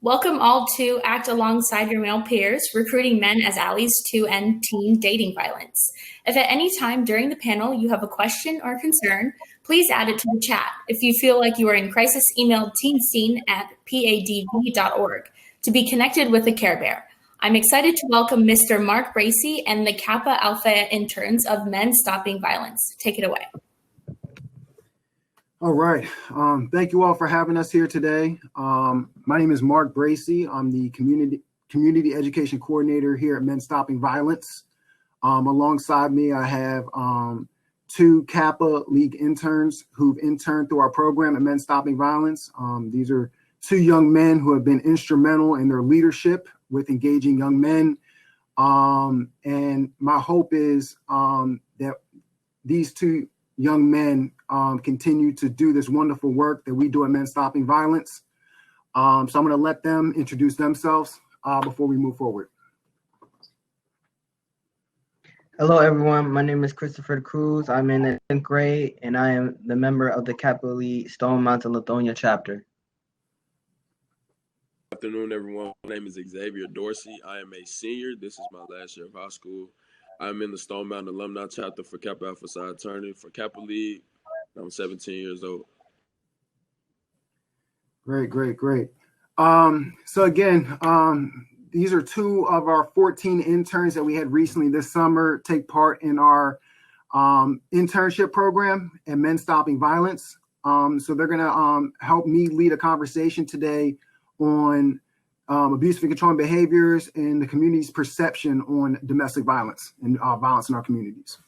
Welcome all to Act Alongside Your Male Peers, recruiting men as allies to end teen dating violence. If at any time during the panel you have a question or concern, please add it to the chat. If you feel like you are in crisis, email teenscene@padv.org to be connected with the Care Bear. I'm excited to welcome Mr. Mark Bracey and the Kappa Alpha interns of Men Stopping Violence. Take it away. All right. Thank you all for having us here today. My name is Mark Bracey. I'm the community education coordinator here at Men Stopping Violence. Alongside me, I have two Kappa League interns who've interned through our program at Men Stopping Violence. These are two young men who have been instrumental in their leadership with engaging young men. And my hope is that these two young men continue to do this wonderful work that we do at Men Stopping Violence. So I'm going to let them introduce themselves before we move forward. Hello, everyone. My name is Christopher Cruz. I'm in the 10th grade, and I am the member of the Kappa League Stone Mountain Lithonia chapter. Good afternoon, everyone. My name is Xavier Dorsey. I am a senior. This is my last year of high school. I'm in the Stone Mountain Alumni chapter for Kappa Alpha Psi Fraternity for Kappa League. I'm 17 years old. Great. So again, these are two of our 14 interns that we had recently this summer take part in our internship program at Men Stopping Violence. So they're going to help me lead a conversation today on abusive and controlling behaviors and the community's perception on domestic violence and violence in our communities.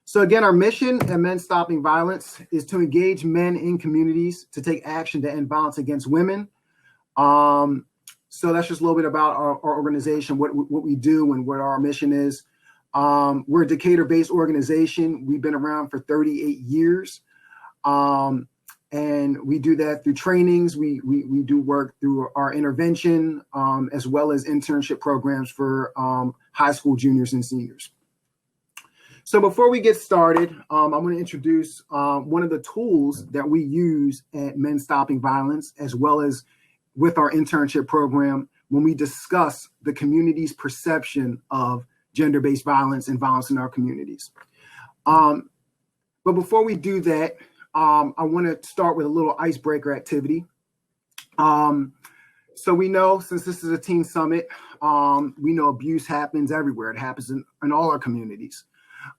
So again, our mission at Men Stopping Violence is to engage men in communities to take action to end violence against women. So that's just a little bit about our organization, what we do and what our mission is. We're a Decatur-based organization. We've been around for 38 years. And we do that through trainings. We do work through our intervention, as well as internship programs for high school juniors and seniors. So before we get started, I'm going to introduce one of the tools that we use at Men Stopping Violence, as well as with our internship program when we discuss the community's perception of gender-based violence and violence in our communities. But before we do that, I want to start with a little icebreaker activity. So we know, since this is a teen summit, we know abuse happens everywhere. It happens in all our communities.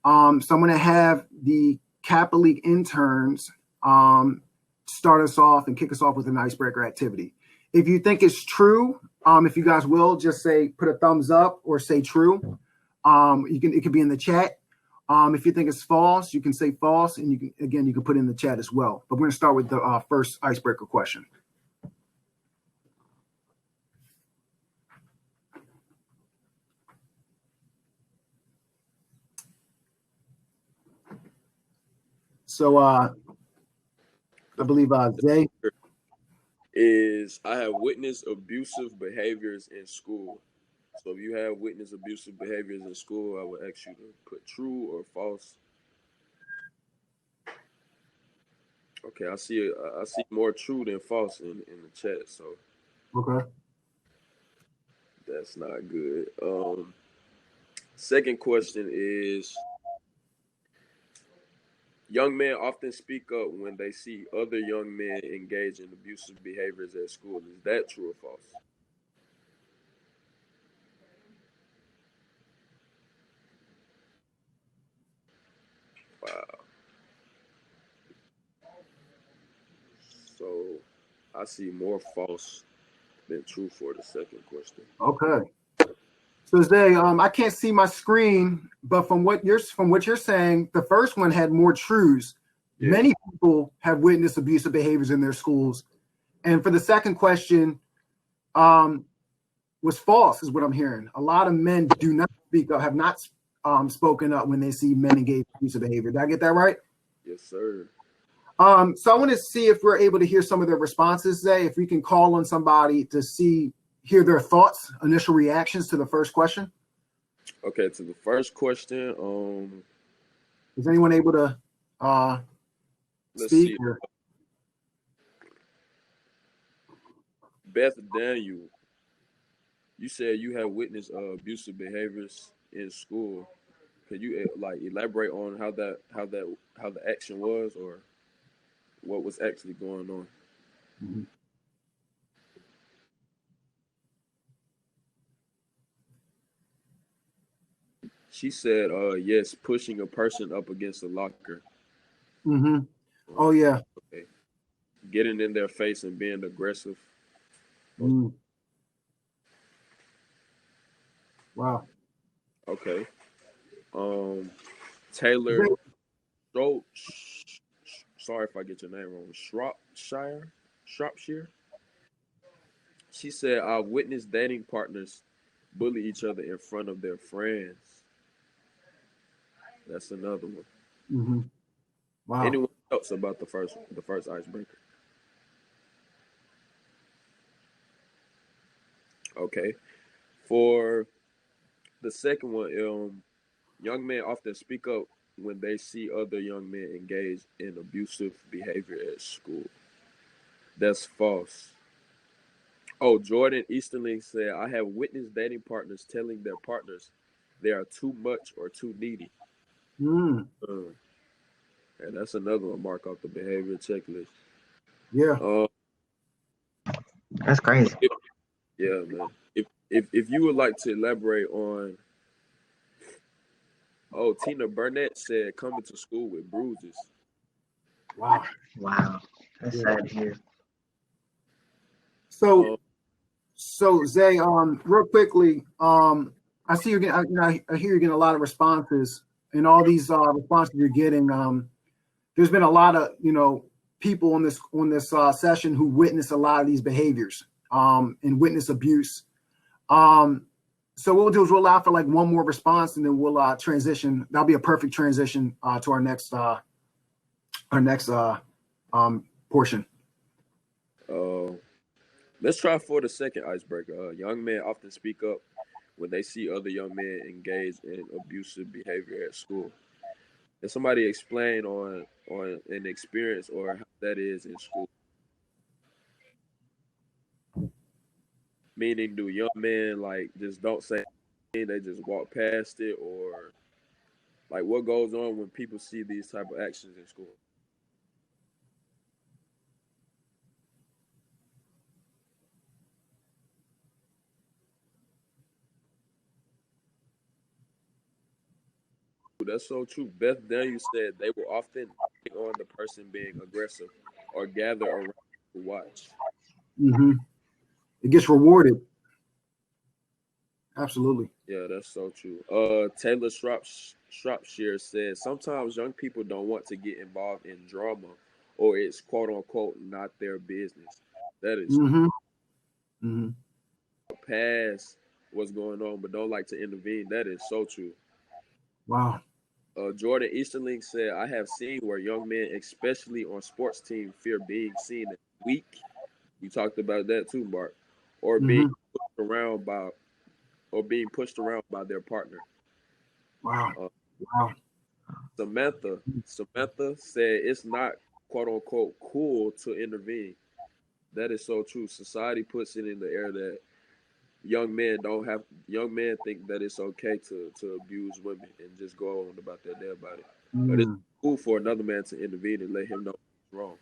So I'm going to have the Kappa League interns start us off and kick us off with an icebreaker activity. If you think it's true, if you guys will, just say, put a thumbs up or say true. It could be in the chat. If you think it's false, you can say false, and you can put it in the chat as well. But we're going to start with the first icebreaker question. So I believe Zay is I have witnessed abusive behaviors in school. So if you have witnessed abusive behaviors in school, I would ask you to put true or false. Okay, I see more true than false in the chat, so okay. That's not good. Second question is, young men often speak up when they see other young men engage in abusive behaviors at school. Is that true or false? Wow. So I see more false than true for the second question. Okay. So Zay, I can't see my screen, but from what you're saying, the first one had more truths. Yeah. Many people have witnessed abusive behaviors in their schools, and for the second question, was false, is what I'm hearing. A lot of men do not speak up, have not spoken up when they see men engage in abusive behavior. Did I get that right? Yes, sir. So I want to see if we're able to hear some of their responses, Zay. If we can call on somebody to hear their thoughts, initial reactions to the first question. Okay, to the first question, is anyone able to speak? See. Beth Daniel, you said you have witnessed abusive behaviors in school. Can you like elaborate on how the action was, or what was actually going on? Mhm. She said, yes, pushing a person up against a locker. Mm-hmm. Oh yeah. Okay. Getting in their face and being aggressive. Mm. Wow. Okay. Um, Taylor Stro- sorry if I get your name wrong. Shropshire. She said, "I witnessed dating partners bully each other in front of their friends." That's another one. Mm-hmm. Wow. Anyone else about the first icebreaker? Okay. For the second one, young men often speak up when they see other young men engage in abusive behavior at school. That's false. Oh, Jordan Easterling said, I have witnessed dating partners telling their partners they are too much or too needy. Mm. Uh, and that's another one mark off the behavior checklist. Yeah. Um, That's crazy. yeah, man. If you would like to elaborate on, oh, Tina Burnett said coming to school with bruises. Wow. Wow. That's Yeah. sad to hear. So Um, so Zay, real quickly, I see you're getting, I hear you're getting a lot of responses, and all these responses you're getting. There's been a lot of people on this session who witness a lot of these behaviors, and witness abuse. So what we'll do is we'll allow for like one more response, and then we'll transition. That'll be a perfect transition to our next portion. uh, let's try for the second icebreaker. Young men often speak up when they see other young men engage in abusive behavior at school. Can somebody explain on an experience or how that is in school? Meaning, do young men like just don't say anything, they just walk past it, or like what goes on when people see these type of actions in school? That's so true. Beth Daniels said they will often pick on the person being aggressive or gather around to watch. Mm-hmm. It gets rewarded. Absolutely. Yeah, that's so true. Taylor Shropshire said sometimes young people don't want to get involved in drama, or it's quote unquote not their business. That is Mm-hmm. Mm-hmm. past what's going on, but don't like to intervene. That is so true. Wow. Jordan Easterling said, I have seen where young men, especially on sports teams, fear being seen as weak. We talked about that too, Mark. Or being Mm-hmm. pushed around by their partner. Wow. Uh, Wow. Samantha said it's not quote unquote cool to intervene. That is so true. Society puts it in the air that young men think that it's okay to abuse women and just go on about their day about it. But it's Mm. cool for another man to intervene and let him know what's wrong.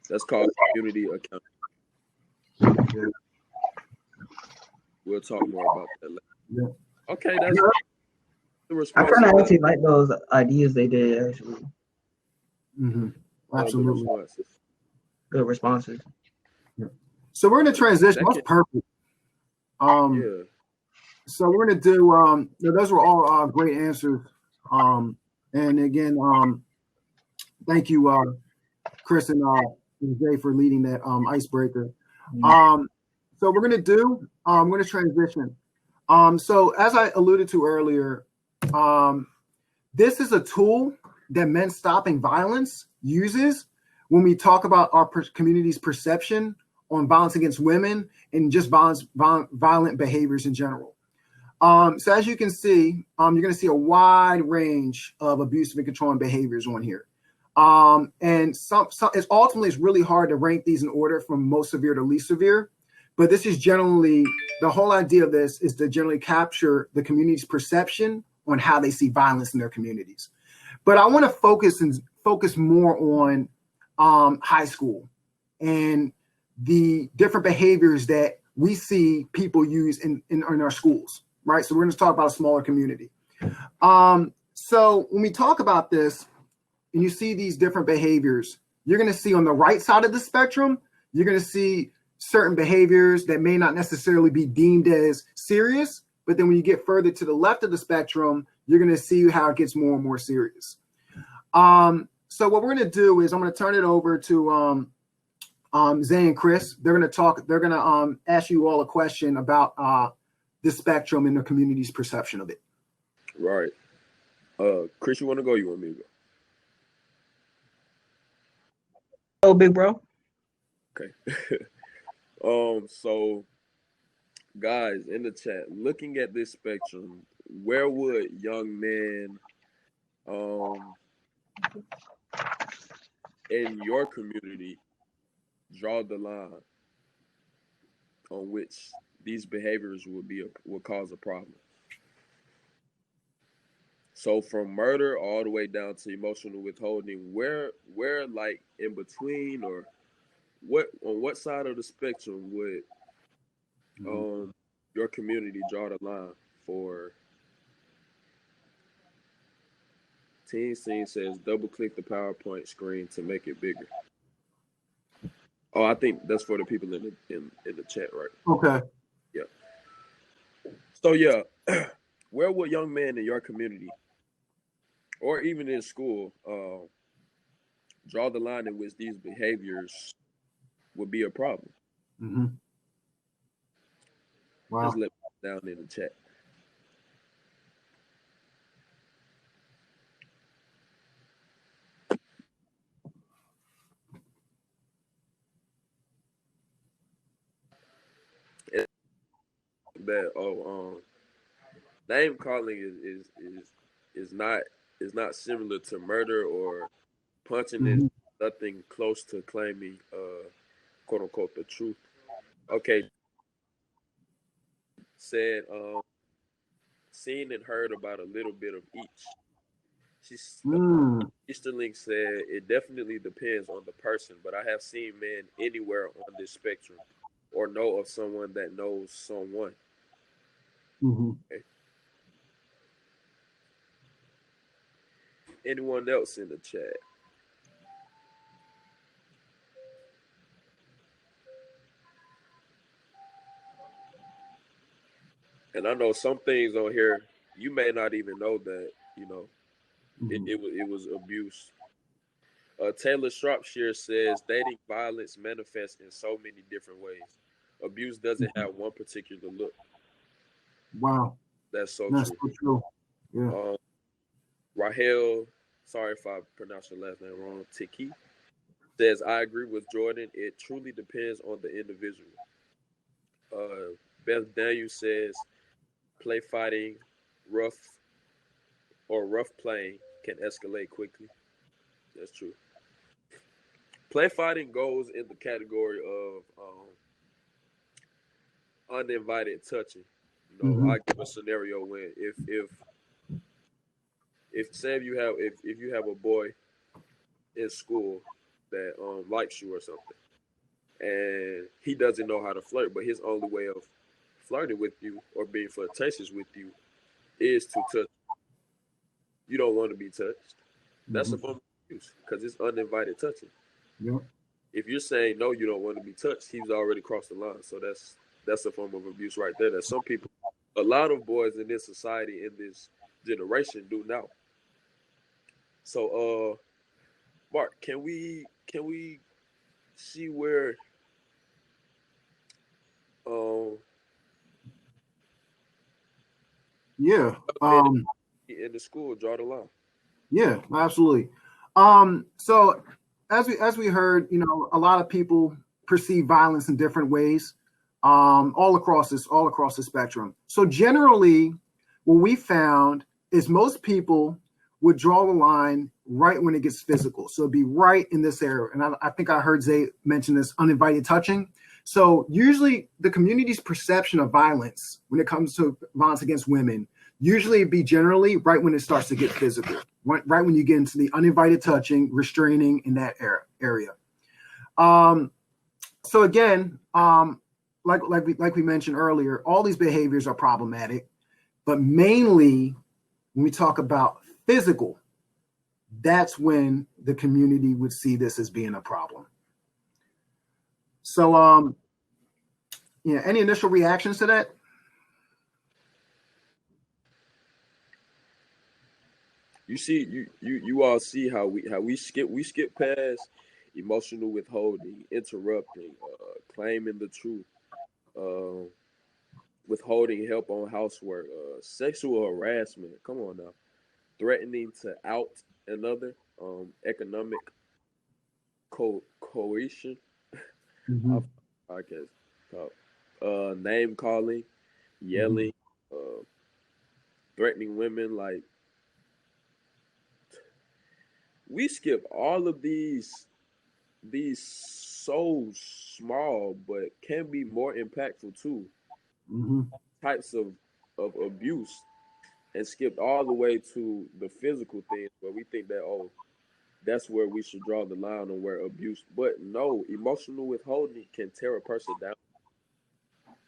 That's called community account. Yeah. We'll talk more about that later. Yeah. Okay, that's the I response. kind of actually like those ideas they did. Actually, Mm-hmm. All the Absolutely. responses. good responses. Yeah. So we're going to transition. That's Second, perfect. yeah. So we're going to do. Those were all great answers. And again, thank you, Chris and Jay, for leading that icebreaker. So we're going to we're going to transition. So as I alluded to earlier, this is a tool that Men Stopping Violence uses when we talk about our community's perception on violence against women and just violent behaviors in general. So as you can see, you're going to see a wide range of abusive and controlling behaviors on here. And it's ultimately it's really hard to rank these in order from most severe to least severe. But this is generally, the whole idea of this is to generally capture the community's perception on how they see violence in their communities. But I want to focus more on high school and the different behaviors that we see people use in our schools, right? So we're going to talk about a smaller community. So when we talk about this and you see these different behaviors, you're going to see on the right side of the spectrum, you're going to see certain behaviors that may not necessarily be deemed as serious, but then when you get further to the left of the spectrum, you're going to see how it gets more and more serious. So what we're going to do is I'm going to turn it over to Zay and Chris. They're going to ask you all a question about the spectrum and the community's perception of it. Right. Chris, you want to go? You want me to go? Oh, big bro. Okay. So guys in the chat, looking at this spectrum, where would young men in your community draw the line on which these behaviors would cause a problem? So from murder all the way down to emotional withholding, where like in between, or on what side of the spectrum would your community draw the line for? Teen Scene says double click the PowerPoint screen to make it bigger. Oh, I think that's for the people in the chat, right? Okay. Yeah. So yeah, where would young men in your community, or even in school, draw the line in which these behaviors would be a problem? Mm-hmm. Wow. Just let me down in the chat. That name calling is not similar to murder or punching. Mm-hmm. Is nothing close to claiming quote unquote the truth. Okay. Said seen and heard about a little bit of each. Easterlink said it definitely depends on the person, but I have seen men anywhere on this spectrum or know of someone that knows someone. Mm-hmm. Okay. Anyone else in the chat? And I know some things on here you may not even know that, it was abuse. Taylor Shropshire says dating violence manifests in so many different ways. Abuse doesn't have one particular look. Wow. That's so That's true. so true. Yeah. Rahel, sorry if I pronounced your last name wrong, Tiki, says, I agree with Jordan. It truly depends on the individual. Beth Daniel says, play fighting, rough playing can escalate quickly. That's true. Play fighting goes in the category of uninvited touching. I give a scenario when if say if you have a boy in school that likes you or something, and he doesn't know how to flirt, but his only way of flirting with you or being flirtatious with you is to touch. You don't want to be touched. That's a form of abuse because it's uninvited touching. Yep. If you're saying no, you don't want to be touched, he's already crossed the line. So that's a form of abuse right there. That some people, a lot of boys in this society, in this generation, do now. So, Mark, can we see where yeah in the school draw the line? Yeah, absolutely. So as we heard, a lot of people perceive violence in different ways, all across the spectrum. So generally, what we found is most people would draw the line right when it gets physical. So it'd be right in this area. And I think I heard Zay mention this uninvited touching. So usually the community's perception of violence when it comes to violence against women, usually it'd be generally right when it starts to get physical, right when you get into the uninvited touching, restraining in that area. So again, like we mentioned earlier, all these behaviors are problematic, but mainly when we talk about physical, that's when the community would see this as being a problem. So, any initial reactions to that? You see, you all see how we skip past emotional withholding, interrupting, claiming the truth, withholding help on housework, sexual harassment. Come on now, threatening to out another, economic coercion. Mm-hmm. Podcast, name calling, yelling, threatening women. Like, we skip all of these so small but can be more impactful too types of abuse, and skipped all the way to the physical things where we think that, oh, that's where we should draw the line on where abuse. But no, emotional withholding can tear a person down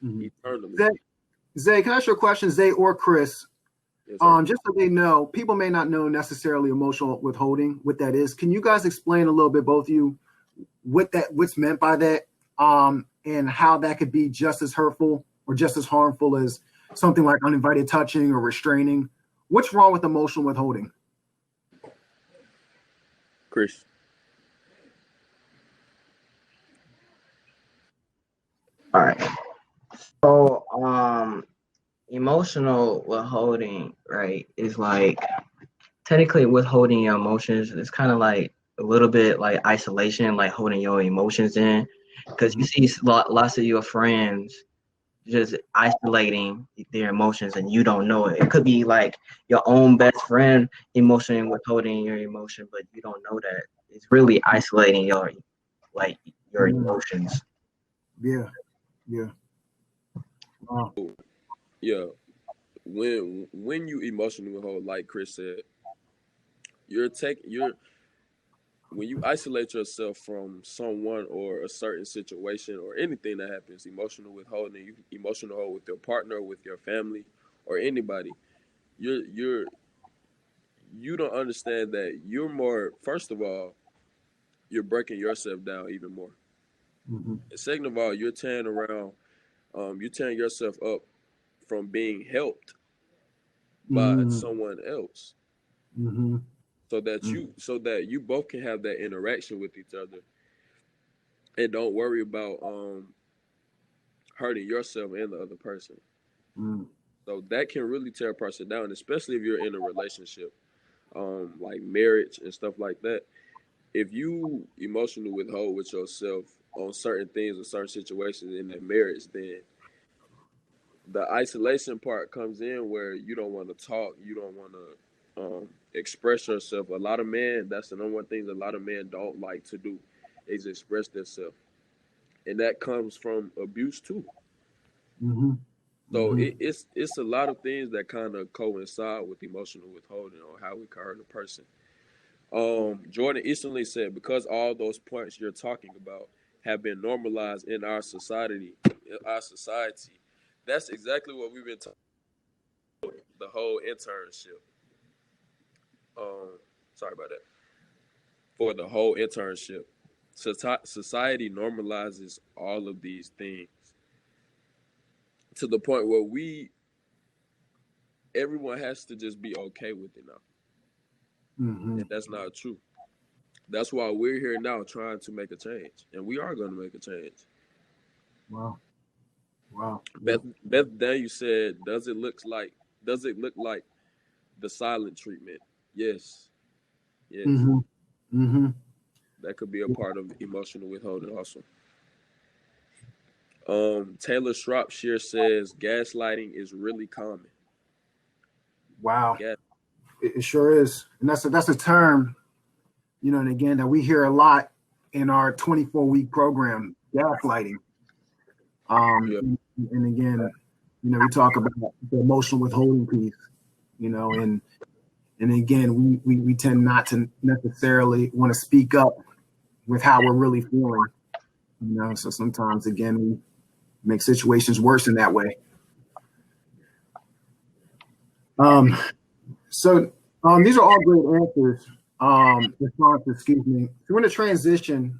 eternally. Zay, can I ask you a question, Zay or Chris? Yes, just so they know, people may not know necessarily emotional withholding, what that is. Can you guys explain a little bit, both of you, what's meant by that, and how that could be just as hurtful or just as harmful as something like uninvited touching or restraining? What's wrong with emotional withholding? Chris. All right. So, emotional withholding, right, is like technically withholding your emotions. It's kind of like a little bit like isolation, like holding your emotions in, because you see lots of your friends just isolating their emotions and you don't know it. It could be like your own best friend emotionally withholding your emotion, but you don't know that. It's really isolating your emotions. Yeah. Yeah. When you emotionally withhold, like Chris said, when you isolate yourself from someone or a certain situation or anything that happens, emotional withholding, you emotional hold with your partner, with your family, or anybody, you don't understand that you're more. First of all, you're breaking yourself down even more. And second of all, you're tearing yourself up from being helped by someone else, so that you both can have that interaction with each other and don't worry about hurting yourself and the other person. So that can really tear a person down, especially if you're in a relationship, like marriage and stuff like that. If you emotionally withhold with yourself on certain things or certain situations in that marriage, then the isolation part comes in where you don't want to talk, you don't want to express yourself. A lot of men, that's the number one thing a lot of men don't like to do, is express themselves, and that comes from abuse too. So it's a lot of things that kind of coincide with emotional withholding on how we can hurt a person. Jordan Easterly said, because all those points you're talking about have been normalized in our society, that's exactly what we've been talking about, the whole internship. Sorry about that. For the whole internship, society normalizes all of these things to the point where everyone has to just be okay with it now. And that's not true. That's why we're here now trying to make a change, and we are going to make a change. Wow. Beth Daniel said, does it look like the silent treatment? Yes. That could be a part of emotional withholding also. Taylor Shropshire says gaslighting is really common. Wow. It sure is. And that's a term, and again, that we hear a lot in our 24-week program, gaslighting. Yeah. And again, we talk about the emotional withholding piece, and again, we tend not to necessarily want to speak up with how we're really feeling, so sometimes, again, we make situations worse in that way. So these are all great answers, responses, excuse me. We're going to transition.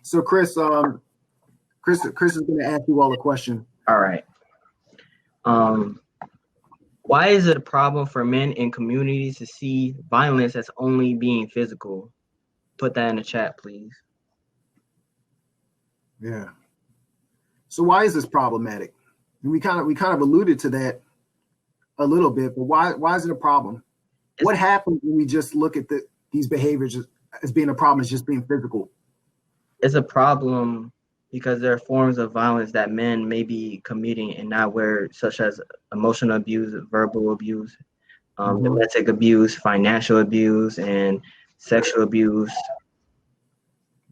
So Chris is going to ask you all a question. All right. Why is it a problem for men in communities to see violence as only being physical? Put that in the chat, please. Yeah. So why is this problematic? And we kind of alluded to that a little bit, but why is it a problem? What happens when we just look at these behaviors as being a problem, as just being physical? It's a problem because there are forms of violence that men may be committing and not aware, such as emotional abuse, verbal abuse, domestic abuse, financial abuse, and sexual abuse.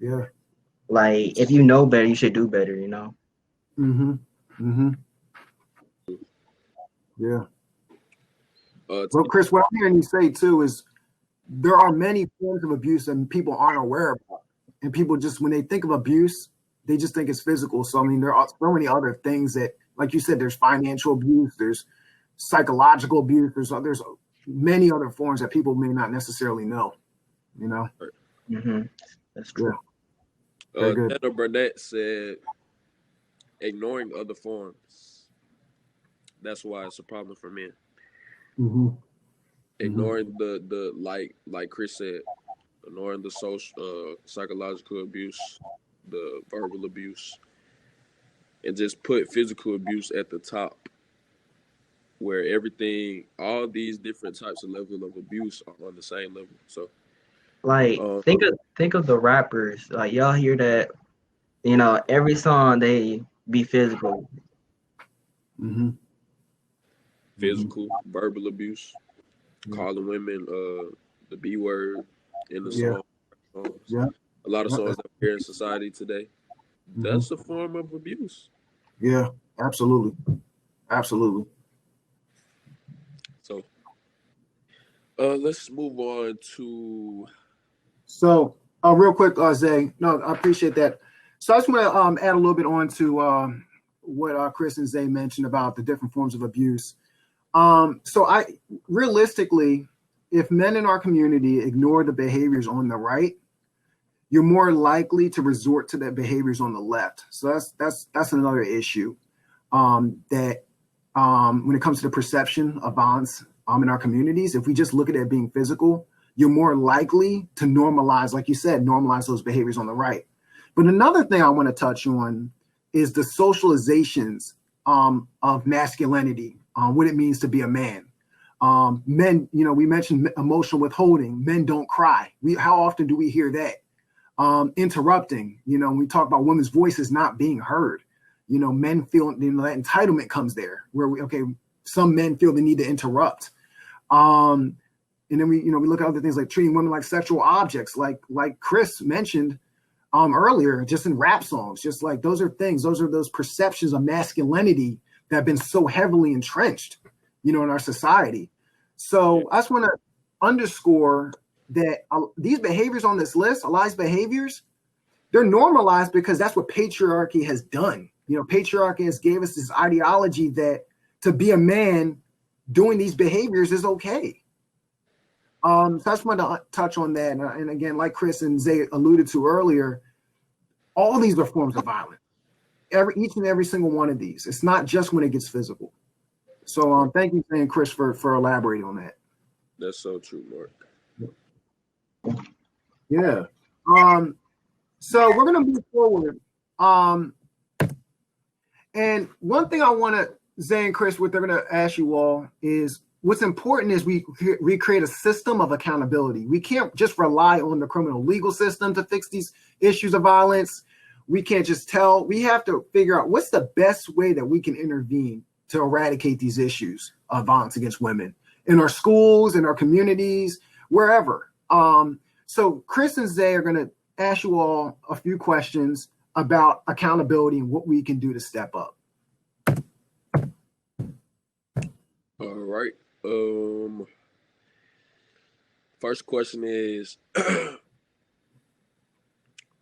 Yeah. Like, if you know better, you should do better, Yeah. Well, Chris, what I'm hearing you say too is there are many forms of abuse that people aren't aware about. And people just, when they think of abuse, they just think it's physical. So, I mean, there are so many other things that, like you said, there's financial abuse, there's psychological abuse, there's many other forms that people may not necessarily know, That's true. Yeah. Anna Burnett said, ignoring other forms. That's why it's a problem for men. Ignoring the like Chris said, ignoring the social, psychological abuse, the verbal abuse, and just put physical abuse at the top, where everything, all these different types of levels of abuse are on the same level. So, like, think of the rappers. Like, y'all hear that, every song they be physical. Physical, verbal abuse, calling women the B word in the song. Yeah. A lot of songs that we hear in society today. That's a form of abuse. Yeah, absolutely. Absolutely. So let's move on to. So real quick, Zay. No, I appreciate that. So I just want to add a little bit on to what Chris and Zay mentioned about the different forms of abuse. So realistically, if men in our community ignore the behaviors on the right, you're more likely to resort to the behaviors on the left. So that's another issue that when it comes to the perception of violence in our communities, if we just look at it being physical, you're more likely to normalize, like you said, normalize those behaviors on the right. But another thing I want to touch on is the socializations of masculinity, what it means to be a man. Men, we mentioned emotional withholding. Men don't cry. How often do we hear that? Interrupting, when we talk about women's voices not being heard, men feel, that entitlement comes there where some men feel the need to interrupt. And then we look at other things like treating women like sexual objects, like Chris mentioned earlier, just in rap songs, just like those are those perceptions of masculinity that have been so heavily entrenched, in our society. So I just want to underscore that these behaviors on this list, a lot of these behaviors, they're normalized because that's what patriarchy has done. Patriarchy has gave us this ideology that to be a man doing these behaviors is okay. So I just wanted to touch on that. And again, like Chris and Zay alluded to earlier, all these are forms of violence. Each and every single one of these. It's not just when it gets physical. So thank you, Zay and Chris, for elaborating on that. That's so true, Mark. Yeah. So we're gonna move forward. And one thing I want to, Zay and Chris, what they're gonna ask you all is what's important is we create a system of accountability. We can't just rely on the criminal legal system to fix these issues of violence. We can't just tell. We have to figure out what's the best way that we can intervene to eradicate these issues of violence against women in our schools, in our communities, wherever. So Chris and Zay are going to ask you all a few questions. about accountability and what we can do to step up. All right. First question is,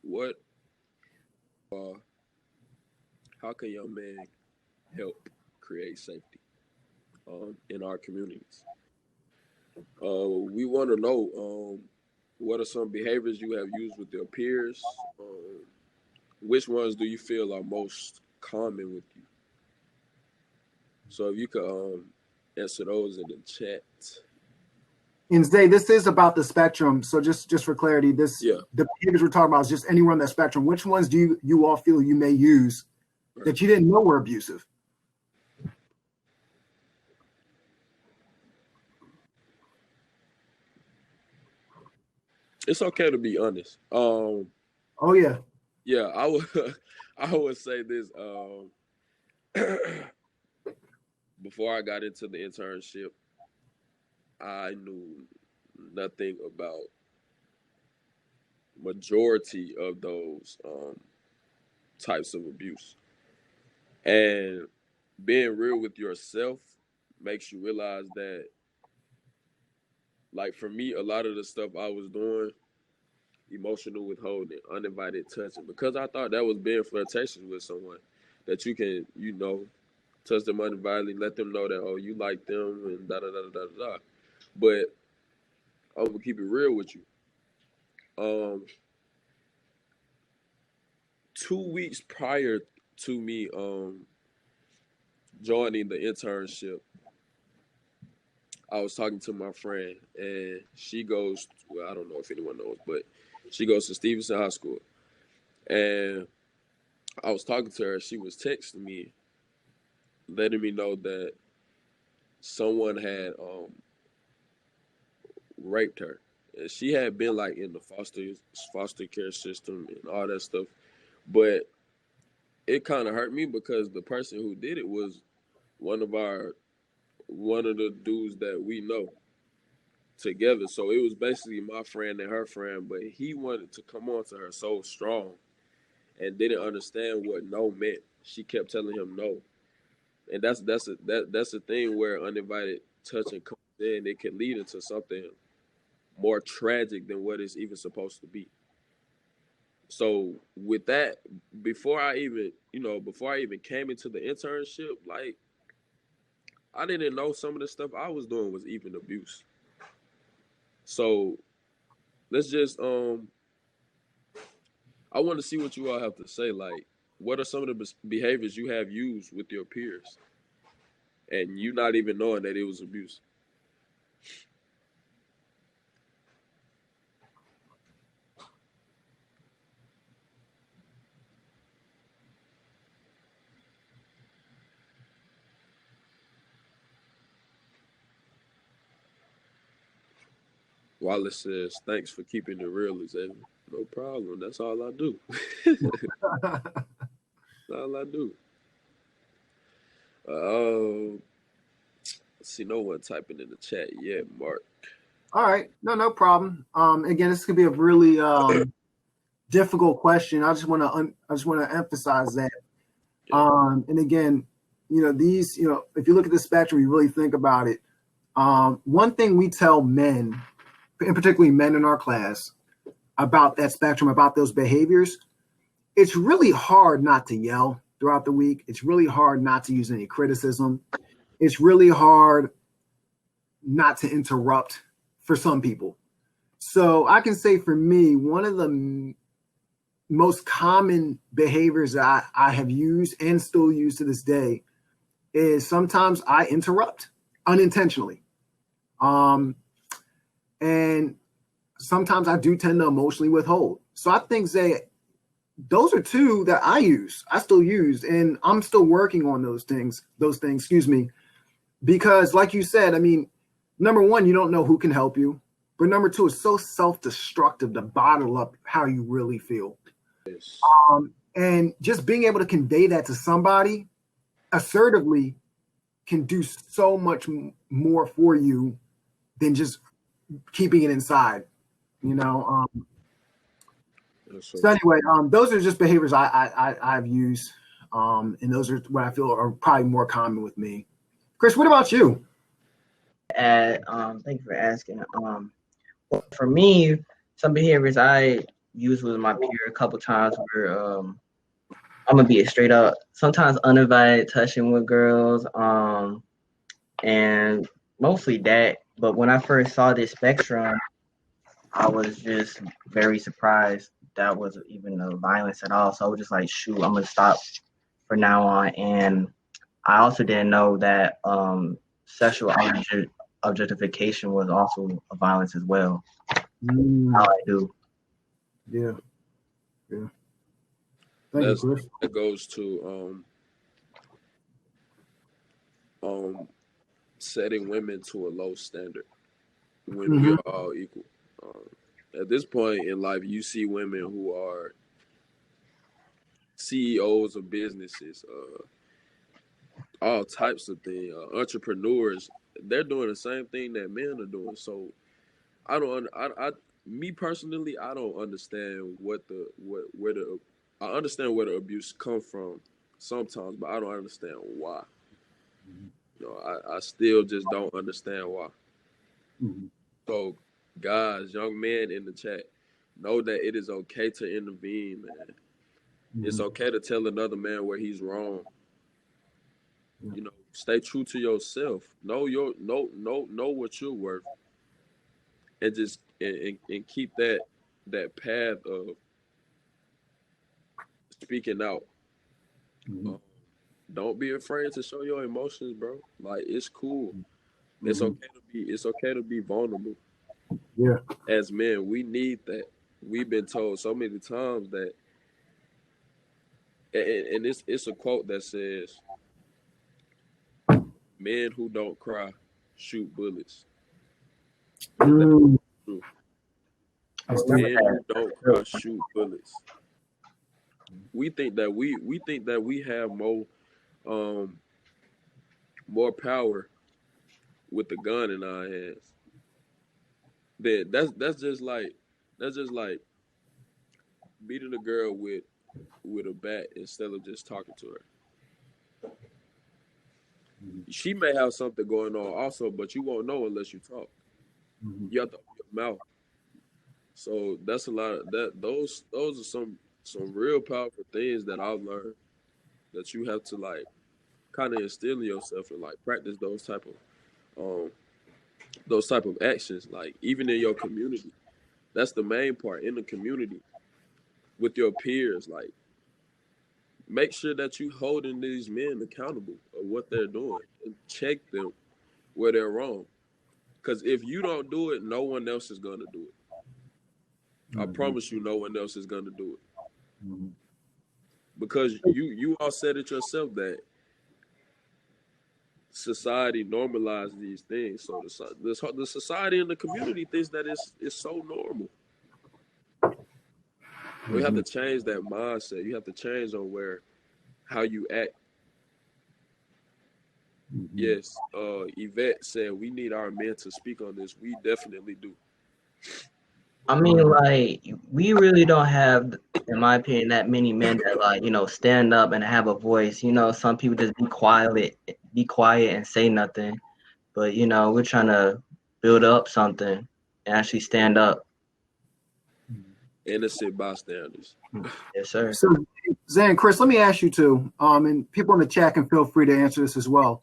what? How can young men help create safety in our communities? We want to know what are some behaviors you have used with your peers? Which ones do you feel are most common with you? So if you could answer those in the chat. And Zay, this is about the spectrum. So just for clarity, the behaviors we're talking about is just anywhere on that spectrum. Which ones do you all feel you may use that you didn't know were abusive? It's okay to be honest. Oh yeah. Yeah, I would say this. Before I got into the internship, I knew nothing about majority of those types of abuse. And being real with yourself makes you realize that, like for me, a lot of the stuff I was doing, emotional withholding, uninvited touching, because I thought that was being flirtatious with someone, that you can, touch them uninvited, let them know that, oh, you like them and da da da da da da. But I'm gonna keep it real with you. 2 weeks prior to me joining the internship, I was talking to my friend, and she goes, well, I don't know if anyone knows, but she goes to Stevenson High School. And I was talking to her. She was texting me, letting me know that someone had raped her. And she had been like in the foster care system and all that stuff. But it kind of hurt me because the person who did it was one of the dudes that we know together. So it was basically my friend and her friend, but he wanted to come on to her so strong and didn't understand what no meant. She kept telling him no. And that's a thing where uninvited touching comes in. It can lead into something more tragic than what it's even supposed to be. So with that, before I even came into the internship, like I didn't know some of the stuff I was doing was even abuse. So let's just I want to see what you all have to say. Like, what are some of the behaviors you have used with your peers, and you not even knowing that it was abuse? Wallace says, "Thanks for keeping it real, Xavier." No problem. That's all I do. That's all I do. Let's see, no one typing in the chat yet, Mark. All right, no problem. Again, this could be a really difficult question. I just want to emphasize that. Yeah. And again, these, if you look at the spectrum, you really think about it. One thing we tell men, and particularly men in our class, about that spectrum, about those behaviors, it's really hard not to yell throughout the week. It's really hard not to use any criticism. It's really hard not to interrupt for some people. So I can say for me, one of the most common behaviors that I have used and still use to this day is sometimes I interrupt unintentionally. And sometimes I do tend to emotionally withhold. So I think those are two that I still use, and I'm still working on those things, because like you said, I mean, number one, you don't know who can help you, but number two, it's so self-destructive to bottle up how you really feel. Yes. And just being able to convey that to somebody assertively can do so much more for you than just keeping it inside, So anyway, those are just behaviors I've used, and those are what I feel are probably more common with me. Chris, what about you? Thank you for asking. For me, some behaviors I use with my peer a couple times were I'm gonna be straight up. Sometimes uninvited touching with girls, and mostly that. But when I first saw this spectrum, I was just very surprised that wasn't even no violence at all. So I was just like, shoot, I'm gonna stop for now on. And I also didn't know that sexual objectification was also a violence as well. How I do. Yeah. Thank you, Chris. That goes to setting women to a low standard when we are all equal. At this point in life, you see women who are CEOs of businesses, all types of things, entrepreneurs. They're doing the same thing that men are doing. So me personally, I don't understand I understand where the abuse come from sometimes, but I don't understand why. I still just don't understand why. So, guys, young men in the chat, know that it is okay to intervene, man. It's okay to tell another man where he's wrong. Stay true to yourself. Know what you're worth, and just and keep that path of speaking out. Don't be afraid to show your emotions, bro. Like, it's cool. It's okay to be vulnerable. Yeah. As men, we need that. We've been told so many times that, and it's a quote that says, "Men who don't cry shoot bullets." That's true. Men who don't cry shoot bullets. We think that we have more power with the gun in our hands. That's just like beating a girl with a bat instead of just talking to her. She may have something going on also, but you won't know unless you talk. You have to open your mouth. So that's a lot of that. Those are some real powerful things that I've learned that you have to like kind of instill in yourself and like practice those type of actions, like even in your community. That's the main part, in the community with your peers. Like, make sure that you holding these men accountable of what they're doing and check them where they're wrong. Because if you don't do it, no one else is going to do it. I promise you, no one else is going to do it. Because you all said it yourself that society normalized these things. So the society and the community thinks that it's so normal. We have to change that mindset. You have to change on how you act. Yes, Yvette said we need our men to speak on this. We definitely do. I mean, like, we really don't have, in my opinion, that many men that, like, stand up and have a voice. Some people just be quiet and say nothing. But, we're trying to build up something and actually stand up. Innocent bystanders. Yes, sir. So, Zan, Chris, let me ask you too, and people in the chat can feel free to answer this as well.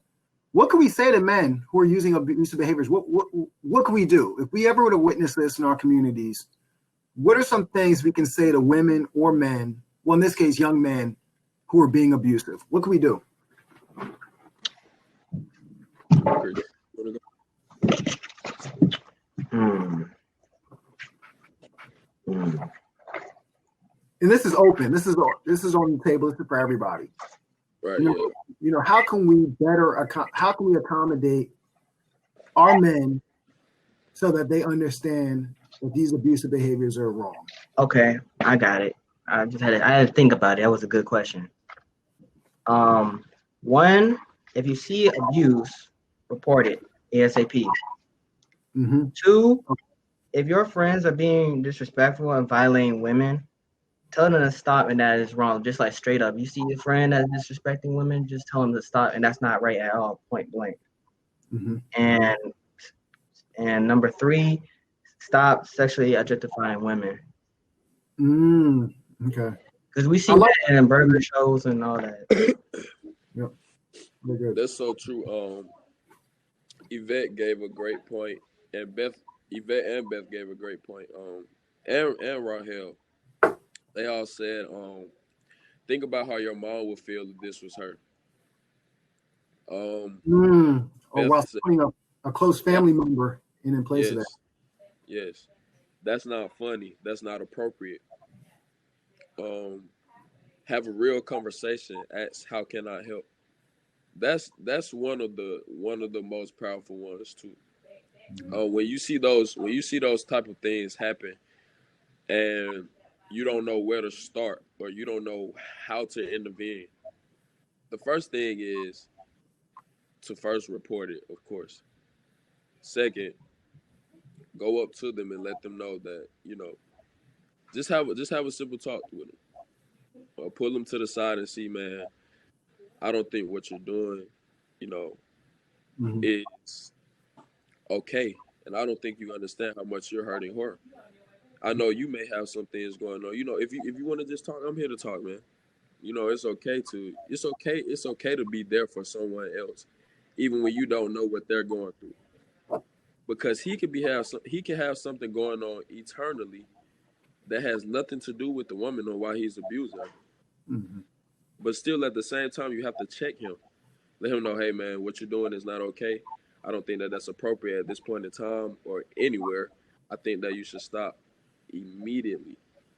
What can we say to men who are using abusive behaviors? What can we do? If we ever were to witness this in our communities, what are some things we can say to women or men, well, in this case, young men, who are being abusive? What can we do? And this is open. This is on the table. This is for everybody. Right. How can we accommodate our men so that they understand that these abusive behaviors are wrong? Okay, I got it. I had to think about it. That was a good question. One, if you see abuse, report it ASAP. Two, if your friends are being disrespectful and violating women, tell them to stop, and that is wrong. Just like straight up, you see your friend that's disrespecting women, just tell them to stop, and that's not right at all, point blank. Mm-hmm. And number 3, stop sexually objectifying women. Okay. Because we see that in burger shows and all that. Yep. Very good. That's so true. Yvette gave a great point, and Yvette and Beth gave a great point. And Rahel, they all said, think about how your mom would feel if this was her. Or Beth while said, putting a close family member in place of that. Yes, that's not funny. That's not appropriate. Have a real conversation. Ask, how can I help? That's one of the most powerful ones too. When you see those type of things happen, and you don't know where to start or you don't know how to intervene, the first thing is to first report it, of course. Second, go up to them and let them know that just have a simple talk with them, or pull them to the side and see, man, I don't think what you're doing, is okay, and I don't think you understand how much you're hurting her. I know you may have some things going on. If you want to just talk, I'm here to talk, man. It's okay to be there for someone else, even when you don't know what they're going through, because he can have something going on eternally that has nothing to do with the woman or why he's abusing her. Mm-hmm. But still, at the same time, you have to check him, let him know, hey man, what you're doing is not okay. I don't think that that's appropriate at this point in time or anywhere. I think that you should stop immediately.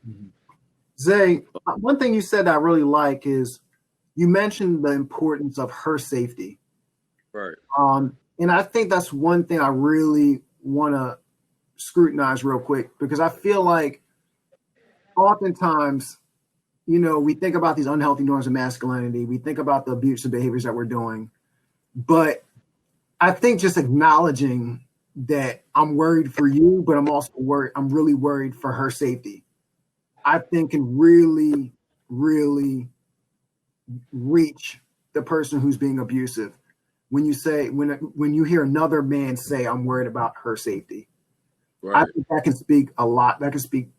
Mm-hmm. Zay, one thing you said that I really like is you mentioned the importance of her safety. Right. And I think that's one thing I really want to scrutinize real quick, because I feel like oftentimes, we think about these unhealthy norms of masculinity. We think about the abusive behaviors that we're doing. But I think just acknowledging that I'm worried for you, but I'm also worried. I'm really worried for her safety, I think can really, really reach the person who's being abusive. When you hear another man say, I'm worried about her safety, right. I think that can speak a lot. That can speak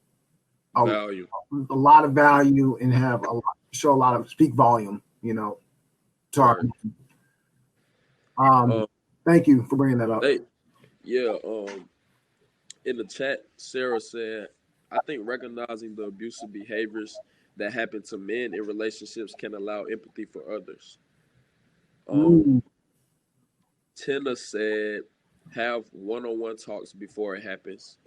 a lot of value and speak volume, to our thank you for bringing that up. In the chat, Sarah said, I think recognizing the abusive behaviors that happen to men in relationships can allow empathy for others. Tina said, have one-on-one talks before it happens,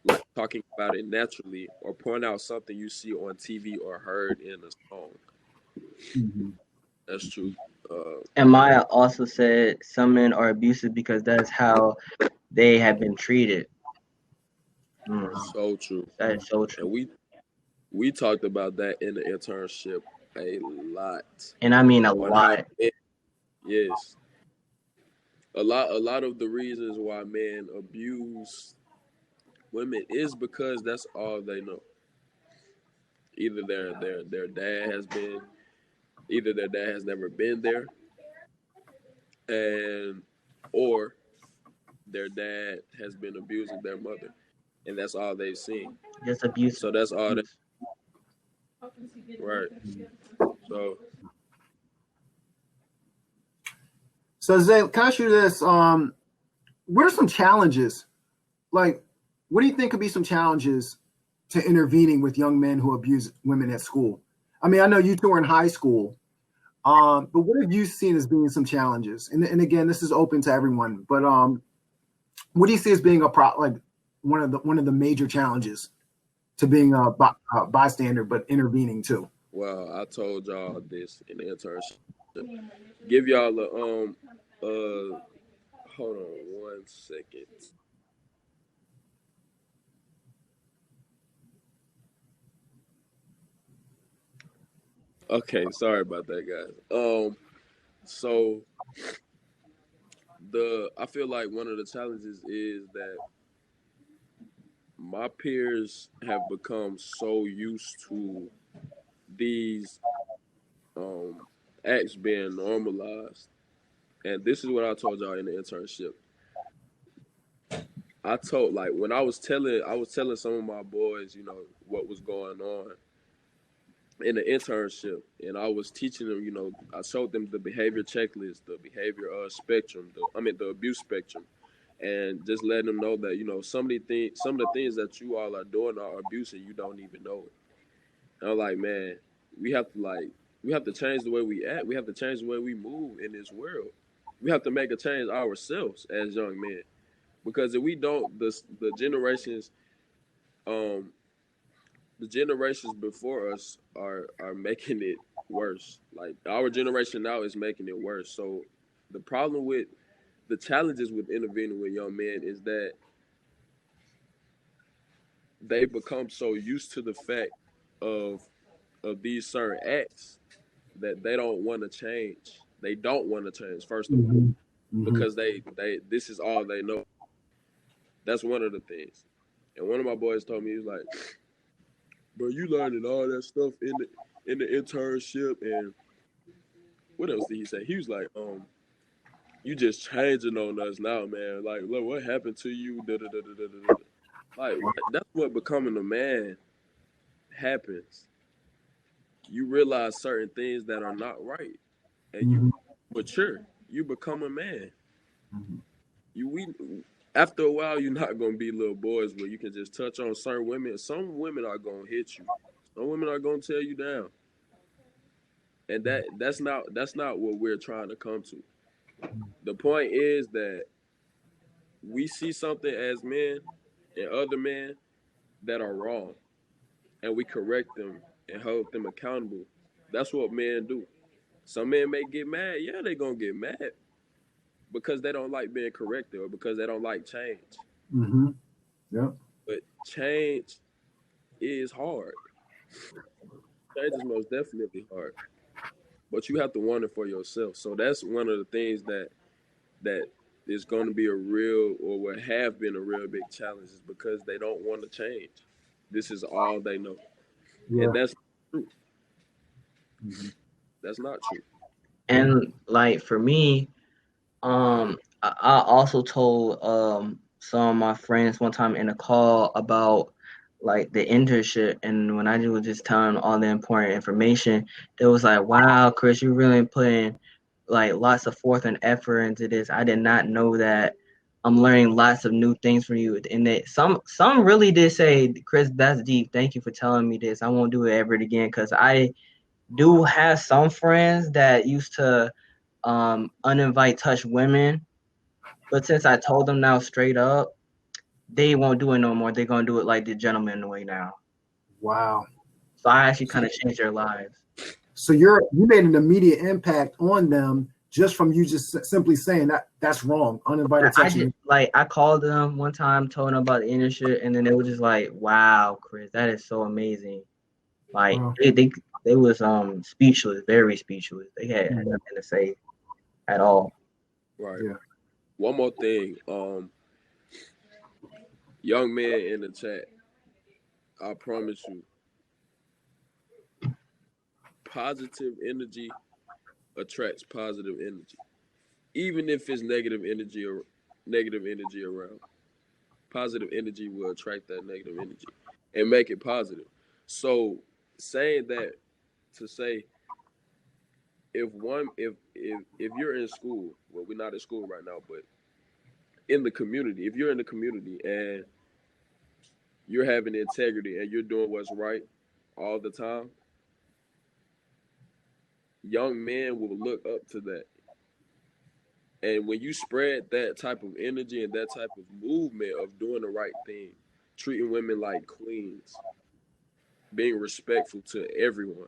like talking about it naturally, or point out something you see on TV or heard in a song. Mm-hmm. That's true. And Maya also said some men are abusive because that's how they have been treated. So true. That is so true. And we talked about that in the internship a lot. And I mean a lot. Yes. A lot of the reasons why men abuse women is because that's all they know. Either their dad has never been there, or their dad has been abusing their mother, and that's all they've seen. Just abuse. So that's all that. Right. So Zay, can I ask you this? What are some challenges? Like, what do you think could be some challenges to intervening with young men who abuse women at school? I mean, I know you two are in high school, but what have you seen as being some challenges? And again, this is open to everyone, but what do you see as being one of the major challenges to being a bystander but intervening too? Well, I told y'all this in the internship. Give y'all hold on 1 second. Okay, sorry about that, guys. So I feel like one of the challenges is that my peers have become so used to these acts being normalized. And this is what I told y'all in the internship. I told, like, when I was telling some of my boys, what was going on in the internship, and I was teaching them, I showed them the behavior checklist, the behavior spectrum, the abuse spectrum, and just letting them know that, some of the things that you all are doing are abuse and you don't even know it. And I'm like, man, we have to like we have to change the way we act. We have to change the way we move in this world. We have to make a change ourselves as young men. Because if we don't, um, the generations before us are making it worse. Like our generation now is making it worse. So the problem with the challenges with intervening with young men is that they become so used to the fact of these certain acts that they don't want to change. They don't want to change, first of all, Mm-hmm. Mm-hmm. because they this is all they know. That's one of the things. And one of my boys told me, he was like, bro, you learning all that stuff in the internship, and what else did he say? He was like, you just changing on us now, man. Like, look, what happened to you? Da, da, da, da, da, da, da. Like, that's what becoming a man happens. You realize certain things that are not right, and you Mm-hmm. mature. You become a man. Mm-hmm. We after a while, you're not gonna be little boys where you can just touch on certain women. Some women are gonna hit you. Some women are gonna tear you down, and that's not what we're trying to come to. The point is that we see something as men and other men that are wrong, and we correct them and hold them accountable. That's what men do. Some men may get mad. Yeah, they gonna get mad because they don't like being corrected or because they don't like change. Mm-hmm. Yeah. But change is hard. Change is most definitely hard. But you have to want it for yourself. So that's one of the things that is going to be a real, or what have been a real big challenge, is because they don't want to change. This is all they know, Yeah. and that's true. Mm-hmm. That's not true. And like for me, I also told some of my friends one time in a call about like the internship, and when I was just telling them all the important information, they was like, "Wow, Chris, you really putting like lots of forth and effort into this. I did not know that. I'm learning lots of new things from you." And they, some really did say, "Chris, that's deep. Thank you for telling me this. I won't do it ever again." Because I do have some friends that used to uninvite touch women, but since I told them now straight up, they won't do it no more. They're gonna do it like the gentleman way now. Wow. So I actually kind of changed their lives. So you made an immediate impact on them just from you just simply saying that's wrong. Uninvited I just touching. like I called them one time, told them about the internship, and then they were just like, "Wow, Chris, that is so amazing." Like Wow. they was speechless, very speechless. They had Mhm. nothing to say at all. Right. Yeah. One more thing, young men in the chat, I promise you, positive energy attracts positive energy, even if it's negative energy around. Positive energy will attract that negative energy and make it positive. So saying that to say, if you're in school, well, we're not in school right now, but in the community, if you're in the community and you're having integrity and you're doing what's right all the time, young men will look up to that. And when you spread that type of energy and that type of movement of doing the right thing, treating women like queens, being respectful to everyone,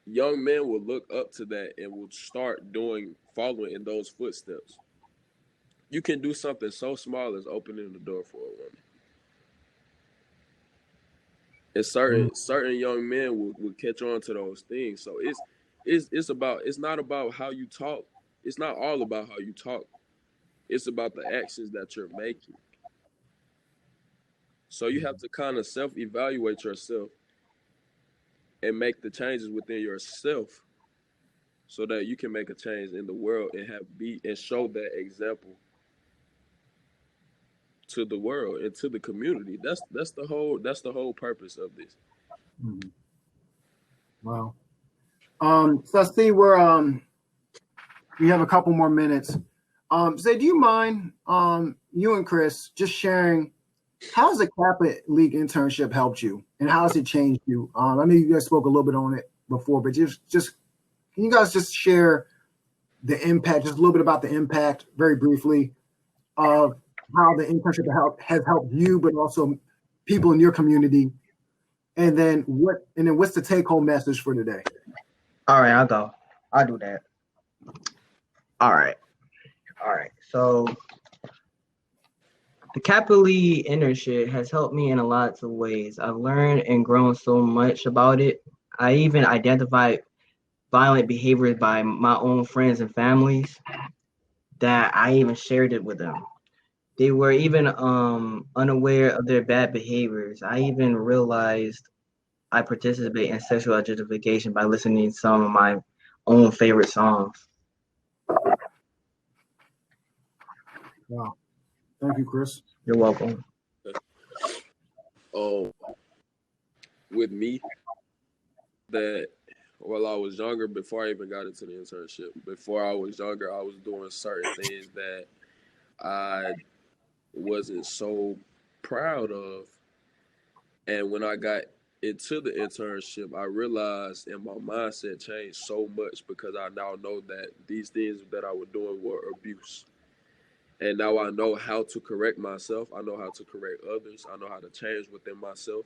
young men will look up to that and will start following in those footsteps. You can do something so small as opening the door for a woman. And certain young men will catch on to those things. So it's not about how you talk. It's not all about how you talk. It's about the actions that you're making. So you have to kind of self-evaluate yourself and make the changes within yourself so that you can make a change in the world and show that example to the world and to the community. That's the whole purpose of this. Mhm. Wow. So I see we have a couple more minutes. Zay, do you mind you and Chris just sharing how's the Kappa League internship helped you and how has it changed you? I know you guys spoke a little bit on it before, but just can you guys just share the impact, just a little bit about the impact, very briefly, of how the internship has helped you, but also people in your community, and then what's the take-home message for today? All right, I'll go. I'll do that. All right. So the Kappa League internship has helped me in a lot of ways. I've learned and grown so much about it. I even identified violent behaviors by my own friends and families that I even shared it with them. They were even unaware of their bad behaviors. I even realized I participate in sexual objectification by listening to some of my own favorite songs. Wow. Thank you, Chris. You're welcome. With me, that while I was younger, before I even got into the internship, before I was younger, I was doing certain things that I wasn't so proud of. And when I got into the internship, I realized, and my mindset changed so much because I now know that these things that I was doing were abuse. And now I know how to correct myself. I know how to correct others. I know how to change within myself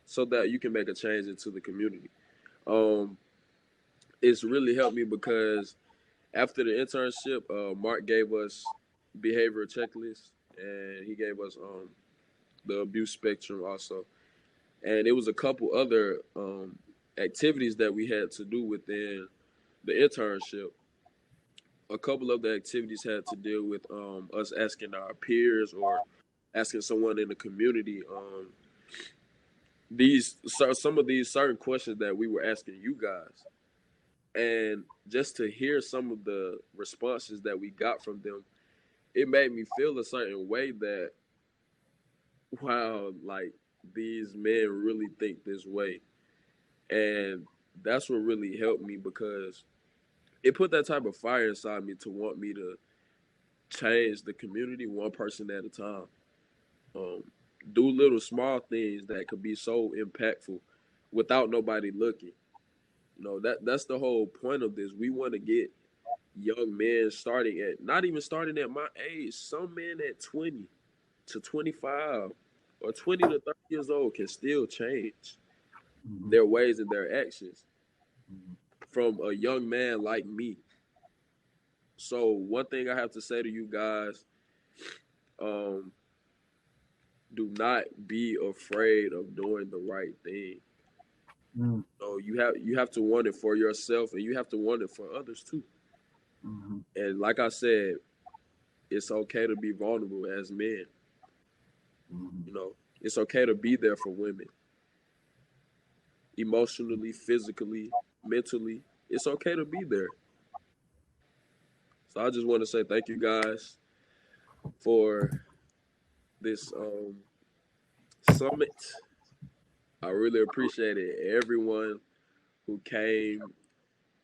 so that you can make a change into the community. It's really helped me because after the internship, Mark gave us behavioral checklists, and he gave us the abuse spectrum also. And it was a couple other activities that we had to do within the internship. A couple of the activities had to deal with us asking our peers or asking someone in the community some of these certain questions that we were asking you guys. And just to hear some of the responses that we got from them, it made me feel a certain way that, wow, like these men really think this way. And that's what really helped me because it put that type of fire inside me to want me to change the community one person at a time. Do little small things that could be so impactful without nobody looking. That's the whole point of this. We want to get young men not even starting at my age. Some men at 20 to 25 or 20 to 30 years old can still change their ways and their actions from a young man like me. So one thing I have to say to you guys, do not be afraid of doing the right thing. So you have to want it for yourself, and you have to want it for others too. And like I said, it's okay to be vulnerable as men. It's okay to be there for women. Emotionally, physically, mentally, it's okay to be there. So I just want to say thank you guys for this summit. I really appreciate it. Everyone who came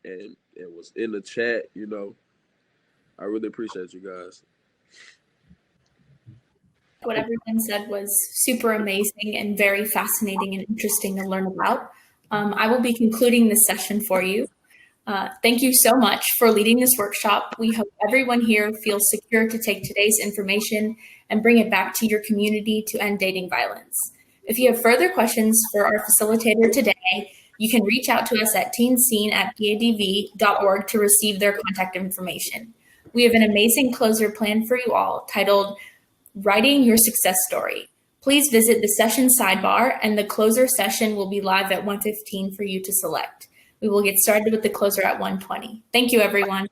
and was in the chat, I really appreciate you guys. What everyone said was super amazing and very fascinating and interesting to learn about. I will be concluding this session for you. Thank you so much for leading this workshop. We hope everyone here feels secure to take today's information and bring it back to your community to end dating violence. If you have further questions for our facilitator today, you can reach out to us at teenscene@padv.org to receive their contact information. We have an amazing closer planned for you all titled Writing Your Success Story. Please visit the session sidebar, and the closer session will be live at 1:15 for you to select. We will get started with the closer at 1:20. Thank you, everyone.